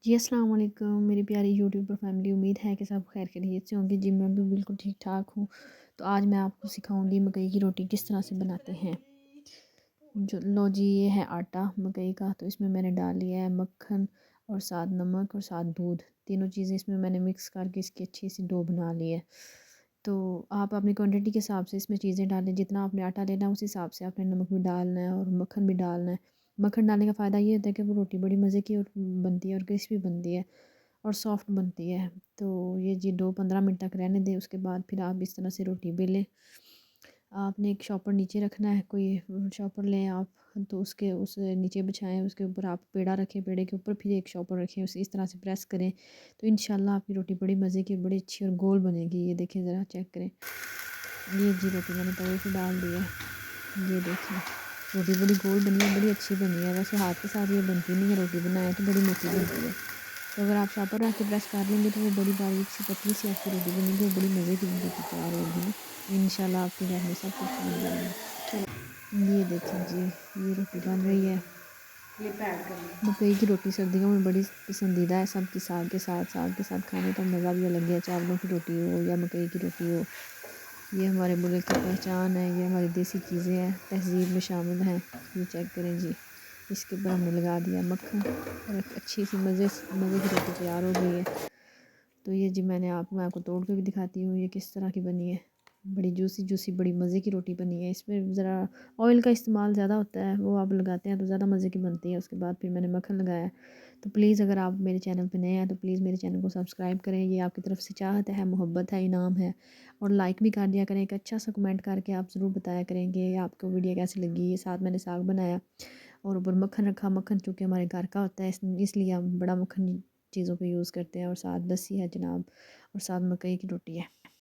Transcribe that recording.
जी, अस्सलाम वालेकुम मेरी प्यारी यूट्यूबर फैमिली। उम्मीद है कि सब खैर खैरियत से होंगे। जी, मैं भी बिल्कुल ठीक ठाक हूँ। तो आज मैं आपको सिखाऊंगी मकई की रोटी किस तरह से बनाते हैं। जो लो जी, ये है आटा मकई का। तो इसमें मैंने डाल लिया है मक्खन और साथ नमक और साथ दूध। तीनों चीज़ें इसमें मैंने मिक्स करके इसकी अच्छी सी डो बना ली है। तो आप अपनी क्वांटिटी के हिसाब से इसमें चीज़ें डालें। जितना आपने आटा लेना है उस हिसाब से आपने नमक भी डालना है और मक्खन भी डालना है। मक्खन डालने का फ़ायदा ये होता है कि वो रोटी बड़ी मज़े की और बनती है और क्रिस्पी बनती है और सॉफ्ट बनती है। तो ये जी डो 15 मिनट तक रहने दें। उसके बाद फिर आप इस तरह से रोटी बेलें। आपने एक शॉपर नीचे रखना है, कोई शॉपर लें आप। तो उसके उस नीचे बिछाएं, उसके ऊपर आप पेड़ा रखें, पेड़े के ऊपर फिर एक शॉपर रखें, उसे इस तरह से प्रेस करें। तो इंशाल्लाह आपकी रोटी बड़ी मज़े की और बड़ी अच्छी और गोल बनेगी। ये देखें, ज़रा चेक करें। ये जी रोटी मैंने तवे पे डाल दी है। ये देखें, रोटी बड़ी गोल बनी है, बड़ी अच्छी बनी है। वैसे हाथ के साथ ये बनती नहीं है, रोटी बनाए तो बड़ी मोटी बनती है। तो अगर आप शॉपर रख के प्रेस कर लेंगे तो वो बड़ी बारीक सी पतली सी आपकी रोटी बनेगी और बड़ी मज़े की रोटी तैयार होगी ना। इंशाल्लाह आपके घर में सब कुछ बन जाएगा। ये देखें जी, ये रोटी बन रही है। मकई की रोटी सर्दियों में बड़ी पसंदीदा है सबकी। साग के साथ खाने का मज़ा भी अलग है। चावलों की रोटी हो या मकई की रोटी हो, ये हमारे मुल्क की पहचान है। ये हमारी देसी चीज़ें हैं, तहज़ीब में शामिल हैं। ये चेक करें जी, इसके ऊपर हमने लगा दिया मक्खन और एक अच्छी सी मज़े की रोटी तैयार हो गई है। तो ये जी मैं आपको तोड़ के भी दिखाती हूँ ये किस तरह की बनी है। बड़ी जूसी जूसी बड़ी मज़े की रोटी बनी है। इसमें ज़रा ऑयल का इस्तेमाल ज़्यादा होता है, वो आप लगाते हैं तो ज़्यादा मज़े की बनती है। उसके बाद फिर मैंने मक्खन लगाया। तो प्लीज़ अगर आप मेरे चैनल पे नए हैं तो प्लीज़ मेरे चैनल को सब्सक्राइब करें। ये आपकी तरफ से चाहत है, मोहब्बत है, इनाम है। और लाइक भी कर दिया करें। एक अच्छा सा कमेंट करके आप ज़रूर बताया करेंगे आपको वीडियो कैसी लगी। ये साथ मैंने साग बनाया और ऊपर मक्खन रखा। मक्खन चूँकि हमारे घर का होता है इसलिए हम बड़ा मक्खन चीज़ों पे यूज़ करते हैं। और साथ लस्सी है जनाब, और साथ मकई की रोटी है।